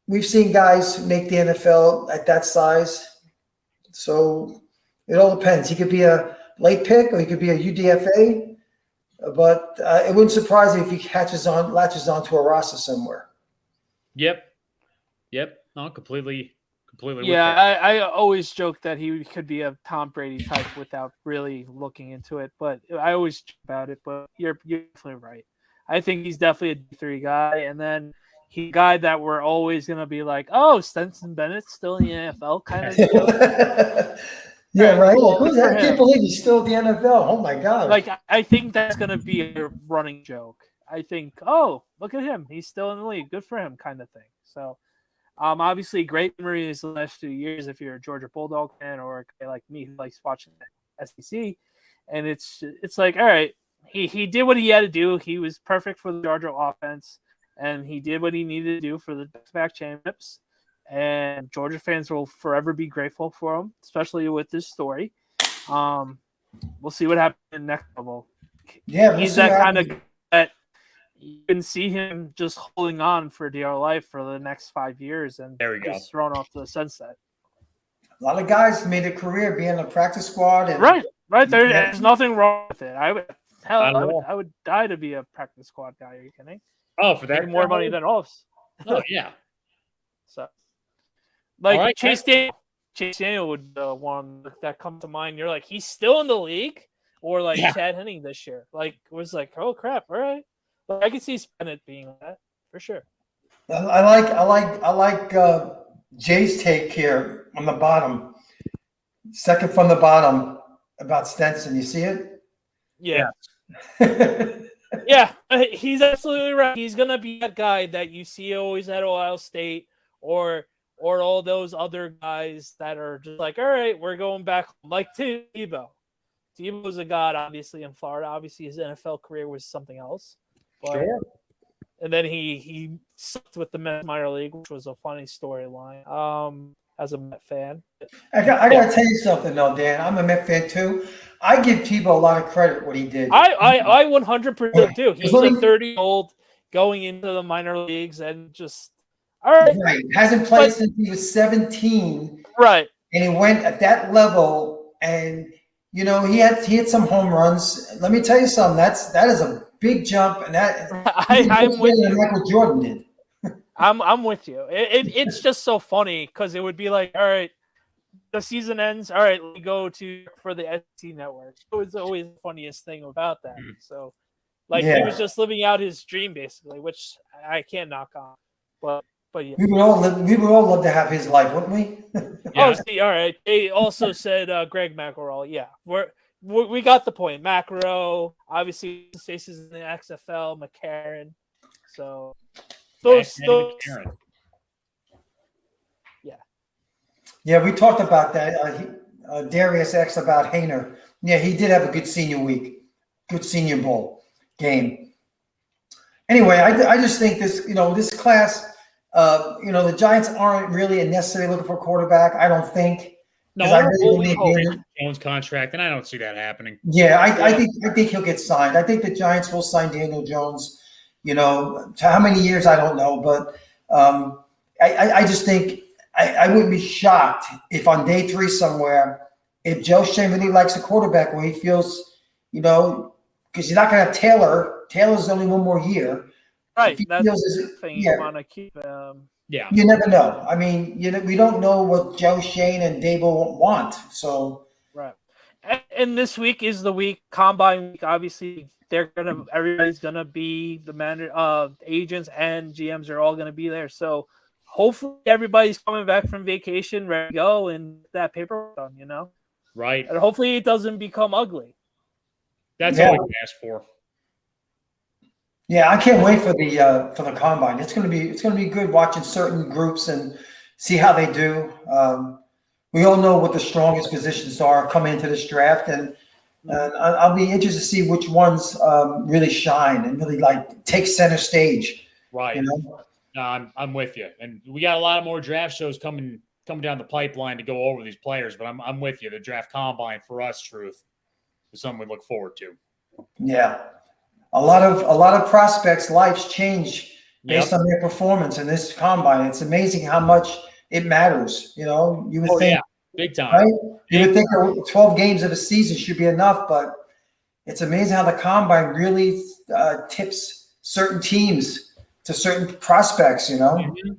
we've seen guys make the NFL at that size. So it all depends. He could be a late pick or he could be a UDFA. But it wouldn't surprise me if he latches onto a roster somewhere. Yep. No, completely. Yeah, I always joke that he could be a Tom Brady type without really looking into it. But I always joke about it. But you're definitely right. I think he's definitely a D3 guy. And then he's a guy that we're always going to be like, oh, Stenson Bennett's still in the NFL kind of joke. Yeah, right. I can't believe he's still at the NFL. Oh, my God. Like, I think that's going to be a running joke. I think, oh, look at him. He's still in the league. Good for him kind of thing. So, obviously, great memories the last 2 years if you're a Georgia Bulldog fan or a guy like me who likes watching the SEC. And it's like, all right, he did what he had to do. He was perfect for the Georgia offense, and he did what he needed to do for the back-to-back championships. And Georgia fans will forever be grateful for him, especially with this story. We'll see what happens in the next level. he's that kind of that you can see him just holding on for dear life for the next 5 years and just thrown off to the sunset. A lot of guys made a career being a practice squad. And, right. There's nothing wrong with it. I would die to be a practice squad guy. Are you kidding? Oh, for that more money than all of us. Oh yeah. So, like Chase Daniel would one that come to mind. You're like, he's still in the league, or like Chad Henning this year. Like, it was like, oh crap, all right. But I can see Bennett being that for sure. I like Jay's take here on the bottom, second from the bottom about Stenson. You see it? Yeah. Yeah, he's absolutely right. He's gonna be that guy that you see always at Ohio State, or all those other guys that are just like, all right, we're going back. Like Tebow. Tebow was a god, obviously, in Florida. Obviously, his NFL career was something else. But, and then he sucked with the minor league, which was a funny storyline. As a Met fan, I gotta tell you something though, Dan. I'm a Met fan too. I give Tebow a lot of credit what he did. I 100% do. He's a 30-year-old going into the minor leagues and just all right. Right. Hasn't played since he was 17. Right. And he went at that level, and he had some home runs. Let me tell you something. That is a big jump, and that I'm with you. Michael Jordan did. I'm with you. It's just so funny because it would be like, all right, the season ends. All right, we go for the SEC network. It was always the funniest thing about that. So, he was just living out his dream basically, which I can't knock on. But yeah, we would all love to have his life, wouldn't we? Oh, see, all right. They also said Greg McElroy. Yeah, we got the point. McElroy, obviously, faces in the XFL. McCarron. So. Those, yeah, we talked about that. Darius asked about Haener. Yeah, he did have a good senior week, good senior bowl game. Anyway, I just think this class, the Giants aren't really necessarily looking for a quarterback. I don't think. No, I really need Jones contract, and I don't see that happening. Yeah, I think he'll get signed. I think the Giants will sign Daniel Jones. To how many years, I don't know. But I just think I wouldn't be shocked if on day 3 somewhere, if Joe Shane really likes a quarterback where he feels, because you're not going to have Taylor. Taylor's only one more year. Right. That's the thing you want to keep. Yeah. You never know. I mean, we don't know what Joe Shane and Dable want. So. Right. And this week is the week, combine week, obviously. Everybody's gonna be the agents and GMs are all gonna be there. So hopefully everybody's coming back from vacation, ready to go, and that paperwork done. Right. And hopefully it doesn't become ugly. That's all we can ask for. Yeah, I can't wait for the combine. It's gonna be good watching certain groups and see how they do. We all know what the strongest positions are coming into this draft, and I'll be interested to see which ones really shine and really take center stage. Right. No, I'm with you, and we got a lot of more draft shows coming down the pipeline to go over these players. But I'm with you. The draft combine for us, Truth, is something we look forward to. Yeah, a lot of prospects' lives change based on their performance in this combine. It's amazing how much it matters. You would think. Yeah. Big time. Right? You would think 12 games of a season should be enough, but it's amazing how the combine really tips certain teams to certain prospects, Mm-hmm.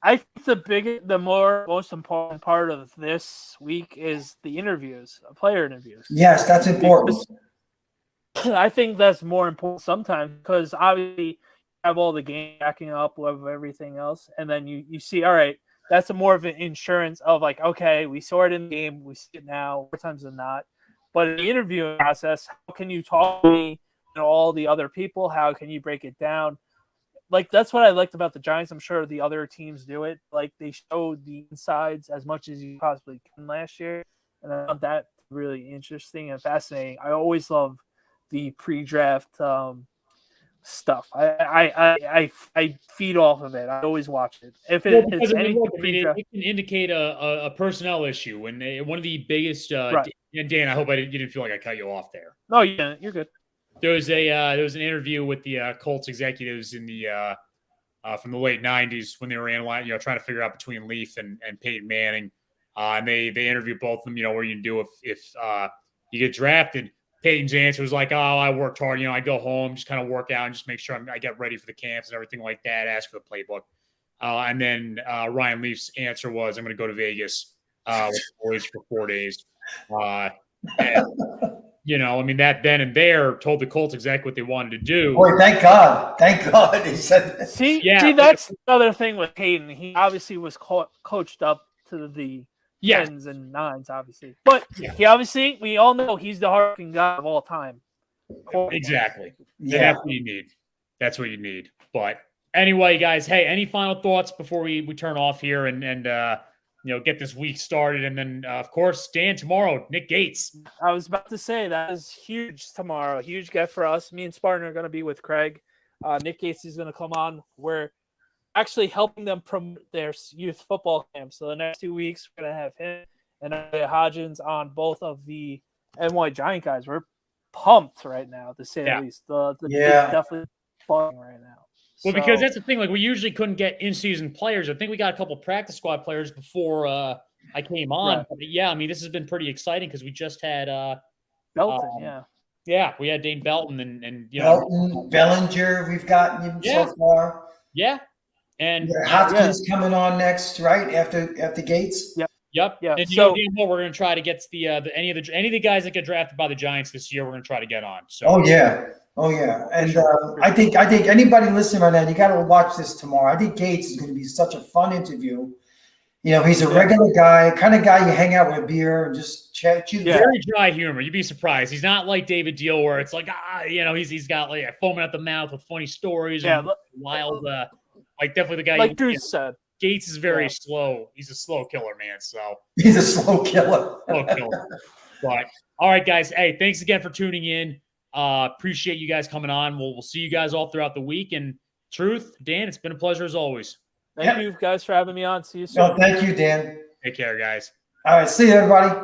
I think the most important part of this week is the interviews, player interviews. Yes, that's important. I think that's more important sometimes because obviously you have all the game backing up with everything else, and then you see, all right, that's more of an insurance of like, okay, we saw it in the game, we see it now, more times than not. But in the interviewing process, how can you talk to me and all the other people? How can you break it down? That's what I liked about the Giants. I'm sure the other teams do it. They showed the insides as much as you possibly can last year. And I found that really interesting and fascinating. I always love the pre-draft stuff. I feed off of it. I always watch it. If it's anything, it can indicate a personnel issue, and one of the biggest. Right. And Dan, I hope you didn't feel like I cut you off there. No, yeah, you're good. there was an interview with the Colts executives in the from the late '90s when they were analyzing, trying to figure out between Leaf and Peyton Manning. And they interviewed both of them. What are you gonna do if you get drafted? Peyton's answer was like, "Oh, I worked hard. I go home, just kind of work out, and just make sure I get ready for the camps and everything like that. Ask for the playbook." And then Ryan Leaf's answer was, "I'm going to go to Vegas with the boys for 4 days." And, that then and there told the Colts exactly what they wanted to do. Boy, thank God he said that. See, that's another thing with Hayden. He obviously was coached up to the 10s and 9s, obviously. But we all know he's the hardest guy of all time. Exactly. Yeah. That's what you need. That's what you need. But anyway, guys, hey, any final thoughts before we turn off here and get this week started? And then, of course, Dan, tomorrow, Nick Gates. I was about to say that is huge tomorrow. Huge get for us. Me and Spartan are going to be with Craig. Nick Gates is going to come on. We're actually helping them promote their youth football camp. So the next 2 weeks, we're going to have him and Hodgins on both of the NY Giant guys. We're pumped right now, to say the least. The definitely fun right now. Well, because that's the thing. Like, we usually couldn't get in-season players. I think we got a couple practice squad players before I came on. Right. But this has been pretty exciting because we just had Belton. We had Dane Belton and Belton, Bellinger. We've gotten so far. Yeah, and Hopkins coming on next, right after Gates. Yep. Yeah. And Dan Hall, we're going to try to get any of the guys that get drafted by the Giants this year. We're going to try to get on. So. Oh yeah, and I think anybody listening right now, you got to watch this tomorrow. I think Gates is going to be such a fun interview. He's a regular guy, kind of guy you hang out with a beer and just chat. Very dry humor. You'd be surprised. He's not like David Deal, where it's like he's got like foaming at the mouth with funny stories and wild. Definitely the guy. Like Drew said, Gates is very slow. He's a slow killer, man. So he's a slow killer. But all right, guys. Hey, thanks again for tuning in. Appreciate you guys coming on. We'll see you guys all throughout the week. And Truth, Dan, it's been a pleasure as always. Thank you guys for having me on. See you soon. No, thank you, Dan. Take care, guys. All right, see you, everybody.